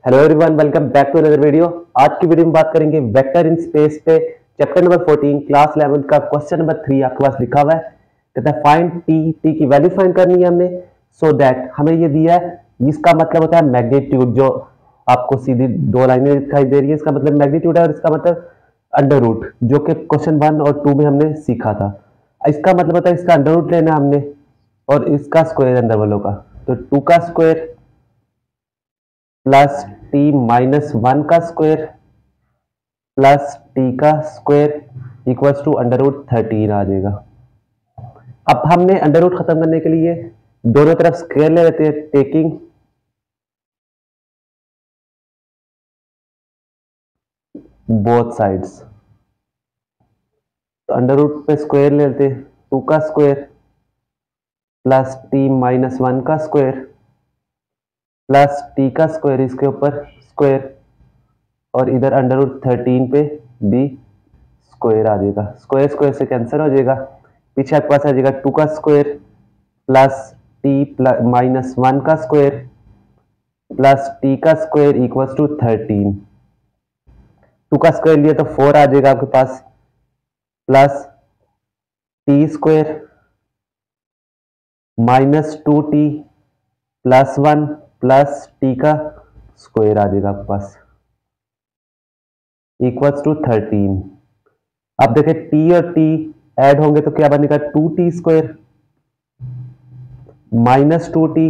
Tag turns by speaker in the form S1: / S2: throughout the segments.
S1: Hello everyone, welcome back to another video. आज की video में बात करेंगे वेक्टर इन स्पेस पे चैप्टर नंबर 14 क्लास 11 का क्वेश्चन नंबर 3 आपके पास लिखा हुआ है। कहता है फाइंड टी की वैल्यू फाइंड करनी है हमने। सो दैट हमें ये दिया है, इसका मतलब होता है मैग्नीट्यूड, जो आपको सीधी दो लाइनें दिखाई दे रही है, इसका मतलब मैग्नीट्यूड है और इसका मतलब अंडर रूट, जो कि क्वेश्चन 1 और 2 में हमने सीखा था। इसका मतलब होता है इसका अंडर रूट लेना हमने और इसका स्क्वायर अंदर वालों का, तो 2 का स्क्वायर प्लस टी माइनस 1 का स्क्वायर प्लस टी का square equals to under root 13 आ जाएगा। अब हमने अंडर रूट खत्म करने के लिए दोनों तरफ स्क्वायर ले लेते हैं, टेकिंग बोथ साइड्स। तो अंडर रूट पे स्क्वायर ले लेते हैं, 2 का स्क्वायर प्लस टी माइनस 1 का स्क्वायर प्लस टी का स्क्वायर, इसके ऊपर स्क्वायर और इधर अंडर रूट 13 पे भी स्क्वायर आ जाएगा। स्क्वायर स्क्वायर से कैंसिल हो जाएगा, पीछे आपके पास आ जाएगा 2 का स्क्वायर प्लस टी माइनस 1 का स्क्वायर प्लस टी का स्क्वायर इक्वल्स टू 13। 2 का स्क्वायर लिया तो 4 आ जाएगा आपके पास, plus t square minus 2t plus 1 plus T का स्क्वायर आ जाएगा आपके पास इक्वल्स टू 13। अब देखें टी और टी ऐड होंगे तो क्या बनेगा, 2t स्क्वायर माइनस 2t।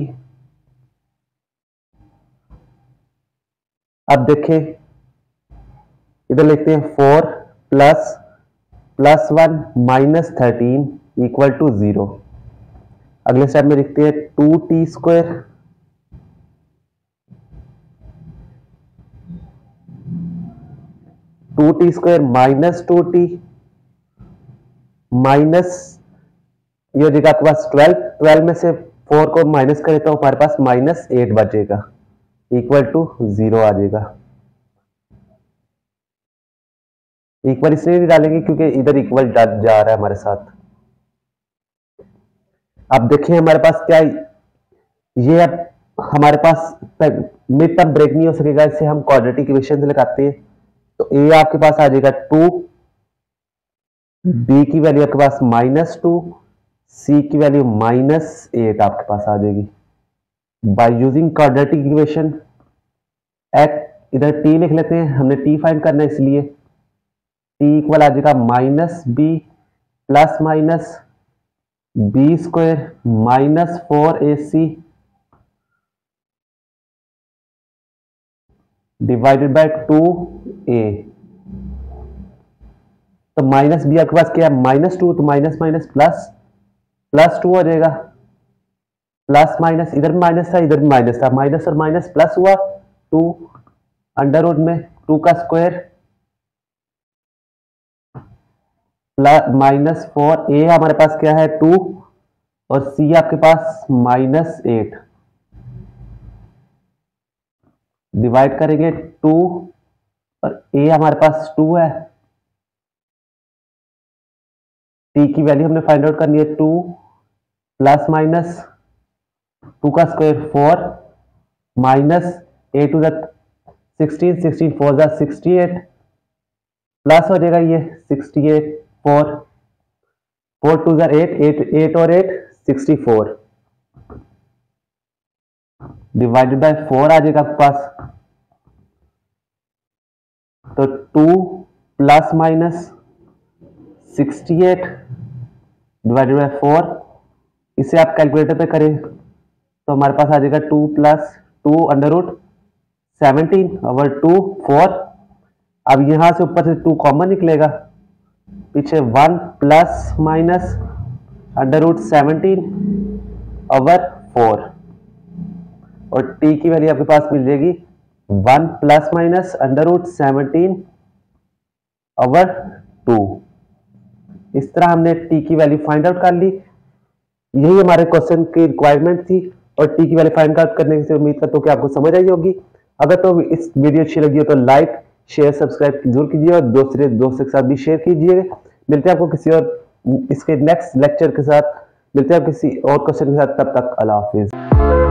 S1: अब देखें इधर लिखते हैं 4 प्लस 1 माइनस 13 इक्वल टू 0। अगले स्टेप में लिखते हैं 2t square minus 2t minus ये हो जाएगा आपके पास 12 में से 4 को माइनस करें तो हमारे पास माइनस 8 बचेगा इक्वल टू 0 आ जाएगा। इक्वल इसलिए नहीं डालेंगे क्योंकि इधर इक्वल जा रहा है हमारे साथ। अब देखिए हमारे पास क्या ये, अब हमारे पास मिड टर्म ब्रेक नहीं हो सकेगा, इसे हम क्वाड्रेटिक इक्वेशन से लगाते हैं। तो ए आपके पास आ जाएगा 2, बी की वैल्यू आपके पास -2, सी की वैल्यू -8 आपके पास आ जाएगी बाय यूजिंग क्वाड्रेटिक इक्वेशन। इधर टी लिख लेते हैं, हमने टी फाइंड करना है इसलिए टी इक्वल आ जाएगा -b plus minus B square minus 4ac divided by 2a। तो माइनस बी आपके पास क्या है, -2, तो माइनस माइनस प्लस 2 हो जाएगा, प्लस माइनस इधर माइनस था इधर माइनस था, माइनस और माइनस प्लस हुआ 2 अंडर रूट में 2 का स्क्वायर प्लस माइनस 4a हमारे पास क्या है 2 और c आपके पास -8 डिवाइड करेंगे 2 और a हमारे पास 2 है। t की वैल्यू हमने फाइंड आउट करनी है 2 प्लस माइनस 2 का square 4 minus a to the 16 4 the 68 plus हो जाएगा ये 68 4 टू द 8 और 8 64 डिवाइडेड बाय 4 आ जाएगा आपके पास। तो 2 प्लस माइनस 68 डिवाइडेड बाय 4, इसे आप कैलकुलेटर पे करें तो हमारे पास आ जाएगा 2 प्लस 2 अंडर रूट 17 ओवर 2 4। अब यहां से ऊपर से 2 कॉमन निकलेगा, पीछे 1 plus minus under root 17 over 4 और t की वैल्यू आपके पास मिल जाएगी 1 plus minus under root 17 over 2। इस तरह हमने t की वैल्यू फाइंड आउट कर ली। यही हमारे क्वेश्चन की रिक्वायरमेंट थी और t की वैल्यू फाइंड आउट करने से उम्मीद करता हूँ कि आपको समझ आई होगी। अगर तो इस वीडियो अच्छी लगी हो तो लाइक शेयर सब्सक्राइब जरूर कीजिए और दूसरे दोस्तों के साथ भी शेयर कीजिए। मिलते हैं आपको किसी और इसके नेक्स्ट लेक्चर के साथ, मिलते हैं किसी और क्वेश्चन के साथ, तब तक अल्लाह हाफिज।